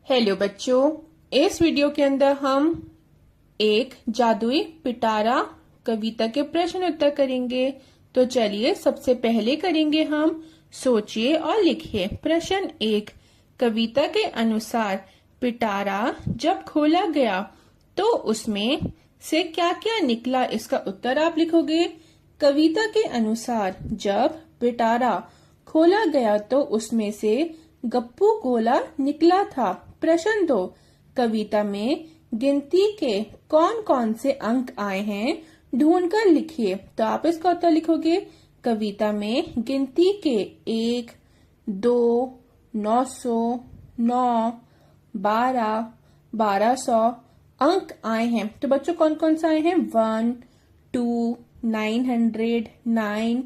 Hello बच्चों, इस video के अंदर हम एक जादुई पिटारा कविता के प्रश्न उत्तर करेंगे। तो चलिए सबसे पहले करेंगे हम सोचिए और लिखिए। प्रश्न 1, कविता के अनुसार पिटारा जब खोला गया तो उसमें से क्या क्या निकला, इसका उत्तर आप लिखोगे। कविता के अनुसार जब पिटारा खोला गया तो उसमें से गप्पू गोला निकला था। प्रश्न 2, कविता में गिनती के कौन कौन से अंक आए हैं ढूंढकर लिखिए। तो आप इसका उत्तर लिखोगे। कविता में गिनती के 1, 2, 900, 9, 12, 1200 अंक आए हैं। तो बच्चों कौन कौन से आए हैं? 1, 2, 900, 9,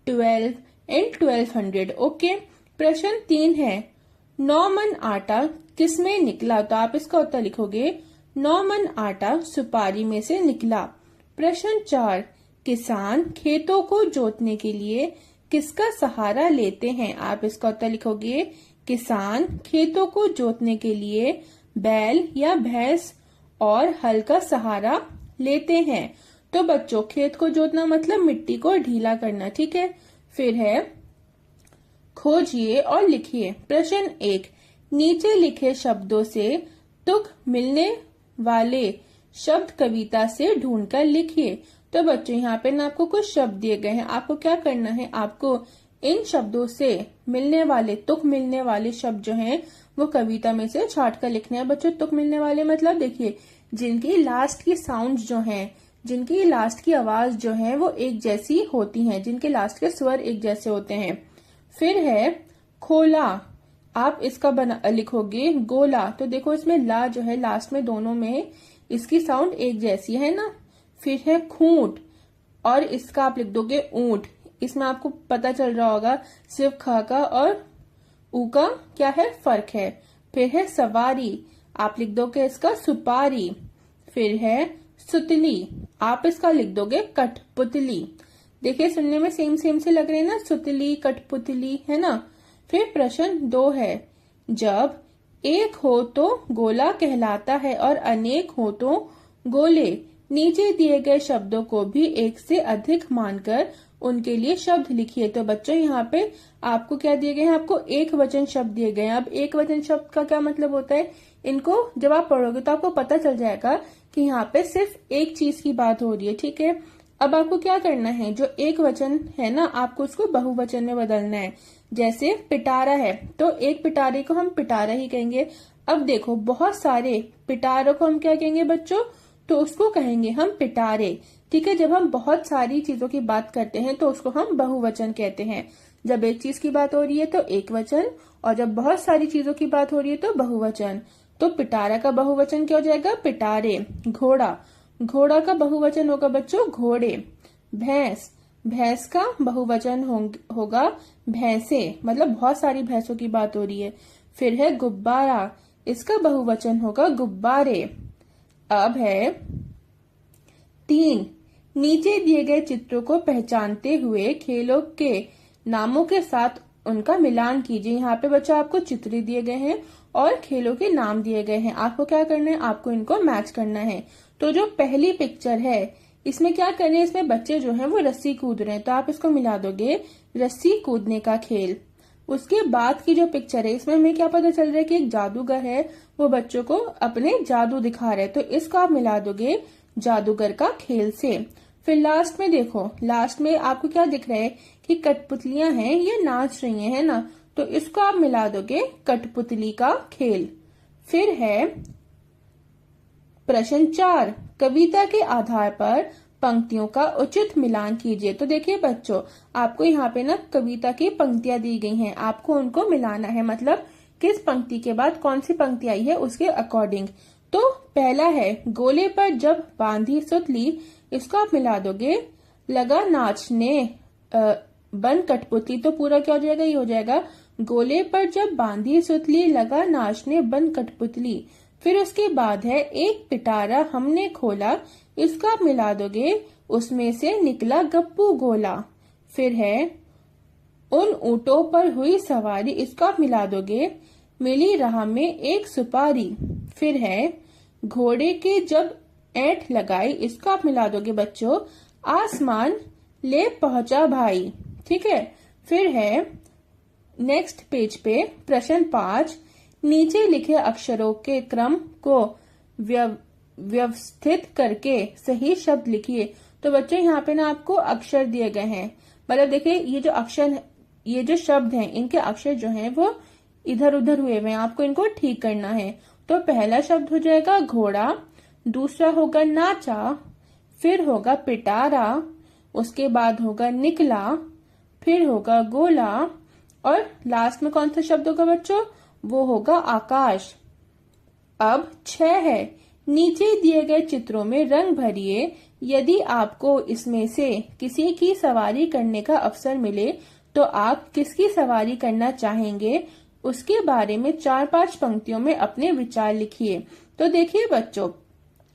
12 एंड 1200। ओके। प्रश्न 3 है, 9 मन आटा किसमें निकला? तो आप इसका उत्तर लिखोगे। 9 मन आटा सुपारी में से निकला। प्रश्न 4, किसान खेतों को जोतने के लिए किसका सहारा लेते हैं? आप इसका उत्तर लिखोगे। किसान खेतों को जोतने के लिए बैल या भैंस और हल का सहारा लेते हैं। तो बच्चों खेत को जोतना मतलब मिट्टी को ढीला करना, ठीक है। फिर है खोजिए और लिखिए। प्रश्न 1, नीचे लिखे शब्दों से तुक मिलने वाले शब्द कविता से ढूंढकर लिखिए। तो बच्चों यहाँ पे ना आपको कुछ शब्द दिए गए हैं, आपको क्या करना है, आपको इन शब्दों से मिलने वाले तुक मिलने वाले शब्द जो हैं वो कविता में से छांट कर लिखने हैं। बच्चों तुक मिलने वाले मतलब देखिए जिनकी लास्ट की साउंड जो हैं, जिनकी लास्ट की आवाज जो है वो एक जैसी होती हैं, जिनके लास्ट के स्वर एक जैसे होते हैं। फिर है खोला, आप इसका लिखोगे गोला। तो देखो इसमें ला जो है लास्ट में दोनों में इसकी साउंड एक जैसी है ना। फिर है खूंट और इसका आप लिख दोगे ऊंट। इसमें आपको पता चल रहा होगा सिर्फ ख का और ऊ का क्या है फर्क है। फिर है सवारी, आप लिख दोगे इसका सुपारी। फिर है सुतली, आप इसका लिख दोगे कठपुतली। देखिए सुनने में सेम सेम से लग रहे हैं ना, सुतली कठपुतली, है ना। फिर प्रश्न 2 है, जब एक हो तो गोला कहलाता है और अनेक हो तो गोले। नीचे दिए गए शब्दों को भी एक से अधिक मानकर उनके लिए शब्द लिखिए। तो बच्चों यहाँ पे आपको क्या दिए गए हैं? आपको एक वचन शब्द दिए गए हैं। अब एक वचन शब्द का क्या मतलब होता है? इनको जब आप पढ़ोगे तो आपको पता चल जाएगा कि यहाँ पे सिर्फ एक चीज की बात हो रही है, ठीक है। अब आपको क्या करना है, जो एक वचन है ना आपको उसको बहुवचन में बदलना है। जैसे पिटारा है तो एक पिटारे को हम पिटारा ही कहेंगे। अब देखो बहुत सारे पिटारों को हम क्या कहेंगे बच्चों? तो उसको कहेंगे हम पिटारे, ठीक है। जब हम बहुत सारी चीजों की बात करते हैं तो उसको हम बहुवचन कहते हैं। जब एक चीज की बात हो रही है तो एक वचन, और जब बहुत सारी चीजों की बात हो रही है तो बहुवचन। तो पिटारा का बहुवचन क्या हो जाएगा? पिटारे। घोड़ा, घोड़ा का बहुवचन होगा बच्चों घोड़े। भैंस, भैंस का बहुवचन होगा भैंसे, मतलब बहुत सारी भैंसों की बात हो रही है। फिर है गुब्बारा, इसका बहुवचन होगा गुब्बारे। अब है 3, नीचे दिए गए चित्रों को पहचानते हुए खेलों के नामों के साथ उनका मिलान कीजिए। यहाँ पे बच्चों आपको चित्र दिए गए हैं और खेलों के नाम दिए गए हैं। आपको क्या करना है? आपको इनको मैच करना है। तो जो पहली पिक्चर है इसमें क्या करना है? इसमें बच्चे जो हैं वो रस्सी कूद रहे हैं, तो आप इसको मिला दोगे रस्सी कूदने का खेल। उसके बाद की जो पिक्चर है इसमें हमें क्या पता चल रहा है कि एक जादूगर है, वो बच्चों को अपने जादू दिखा रहे हैं, तो इसको आप मिला दोगे जादूगर का खेल से। फिर लास्ट में देखो, लास्ट में आपको क्या दिख रहा है कि कठपुतलियां हैं ये नाच रही हैं, है ना। तो इसको आप मिला दोगे कठपुतली का खेल। फिर है प्रश्न 4, कविता के आधार पर पंक्तियों का उचित मिलान कीजिए। तो देखिए बच्चों आपको यहाँ पे ना कविता की पंक्तियां दी गई हैं, आपको उनको मिलाना है, मतलब किस पंक्ति के बाद कौन सी पंक्ति आई है उसके अकॉर्डिंग। तो पहला है गोले पर जब बांधी सुतली, इसको आप मिला दोगे लगा नाचने बन कठपुतली। तो पूरा क्या हो जाएगा? ये हो जाएगा गोले पर जब बांधी सुतली लगा नाचने बन कठपुतली। फिर उसके बाद है एक पिटारा हमने खोला, इसका आप मिला दोगे उसमें से निकला गप्पू गोला। फिर है उन ऊँटों पर हुई सवारी, इसको आप मिला दोगे मिली राह में एक सुपारी। फिर है घोड़े के जब ऐंठ लगाई, इसको आप मिला दोगे बच्चों, आसमान ले पहुंचा भाई। ठीक है। फिर है नेक्स्ट पेज पे प्रश्न 5, नीचे लिखे अक्षरों के क्रम को व्यवस्थित करके सही शब्द लिखिए। तो बच्चों यहाँ पे ना आपको अक्षर दिए गए हैं, मतलब देखिए ये जो शब्द हैं इनके अक्षर जो हैं वो इधर उधर हुए हुए हैं, आपको इनको ठीक करना है। तो पहला शब्द हो जाएगा घोड़ा, दूसरा होगा नाचा, फिर होगा पिटारा, उसके बाद होगा निकला, फिर होगा गोला, और लास्ट में कौन सा शब्द होगा बच्चों, वो होगा आकाश। अब 6 है, नीचे दिए गए चित्रों में रंग भरिए। यदि आपको इसमें से किसी की सवारी करने का अवसर मिले तो आप किसकी सवारी करना चाहेंगे, उसके बारे में 4-5 पंक्तियों में अपने विचार लिखिए। तो देखिए बच्चों,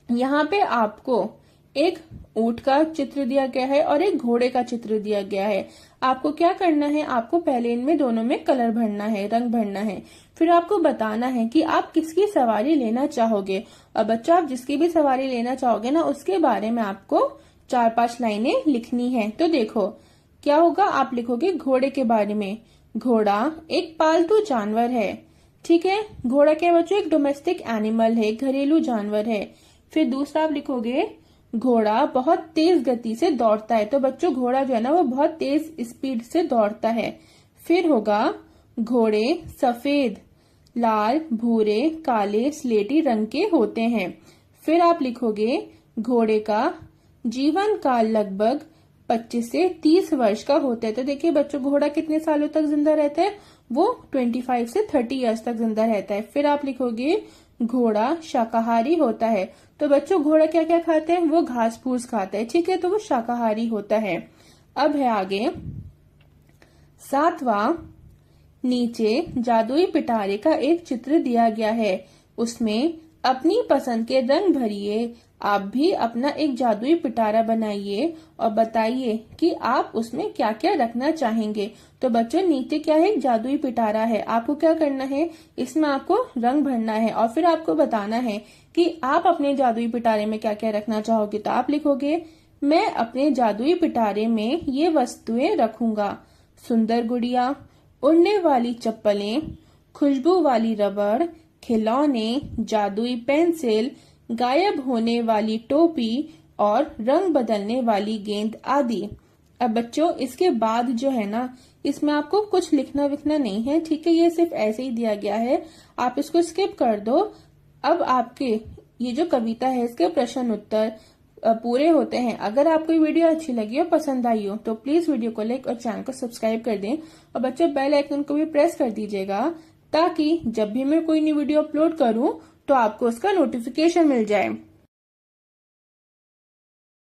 यहाँ पे आपको एक ऊंट का चित्र दिया गया है और एक घोड़े का चित्र दिया गया है। आपको क्या करना है, आपको पहले इनमें दोनों में कलर भरना है, रंग भरना है, फिर आपको बताना है कि आप किसकी सवारी लेना चाहोगे। और बच्चों, आप जिसकी भी सवारी लेना चाहोगे ना, उसके बारे में आपको 4-5 लाइनें लिखनी है। तो देखो क्या होगा, आप लिखोगे घोड़े के बारे में, घोड़ा एक पालतू जानवर है। ठीक है, घोड़ा क्या बच्चों, एक डोमेस्टिक एनिमल है, घरेलू जानवर है। फिर दूसरा आप लिखोगे घोड़ा बहुत तेज गति से दौड़ता है। तो बच्चों घोड़ा जो है ना वो बहुत तेज स्पीड से दौड़ता है। फिर होगा घोड़े सफेद, लाल, भूरे, काले, स्लेटी रंग के होते हैं। फिर आप लिखोगे घोड़े का जीवन काल लगभग 25 से 30 वर्ष का होता है। तो देखिए बच्चों, घोड़ा कितने सालों तक जिंदा रहता है, वो 25 से 30 इयर्स तक जिंदा रहता है। फिर आप लिखोगे घोड़ा शाकाहारी होता है। तो बच्चों घोड़ा क्या क्या खाता है, वो घास फूस खाता है। ठीक है, तो वो शाकाहारी होता है। अब है आगे 7वां, नीचे जादुई पिटारे का एक चित्र दिया गया है, उसमें अपनी पसंद के रंग भरिए। आप भी अपना एक जादुई पिटारा बनाइए और बताइए कि आप उसमें क्या क्या रखना चाहेंगे। तो बच्चों नीचे क्या है, जादुई पिटारा है। आपको क्या करना है, इसमें आपको रंग भरना है और फिर आपको बताना है कि आप अपने जादुई पिटारे में क्या क्या रखना चाहोगे। तो आप लिखोगे मैं अपने जादुई पिटारे में ये वस्तुएं रखूंगा, सुंदर गुड़िया, उड़ने वाली चप्पलें, खुशबू वाली रबड़, खिलौने, जादुई पेंसिल, गायब होने वाली टोपी और रंग बदलने वाली गेंद आदि। अब बच्चों इसके बाद जो है ना, इसमें आपको कुछ लिखना विखना नहीं है। ठीक है, ये सिर्फ ऐसे ही दिया गया है, आप इसको स्किप कर दो। अब आपके ये जो कविता है इसके प्रश्न उत्तर पूरे होते हैं। अगर आपको ये वीडियो अच्छी लगी हो, पसंद आई हो, तो प्लीज वीडियो को लाइक और चैनल को सब्सक्राइब कर दें। और बच्चों बेल आइकन को भी प्रेस कर दीजिएगा, ताकि जब भी मैं कोई नई वीडियो अपलोड करूं तो आपको उसका नोटिफिकेशन मिल जाए।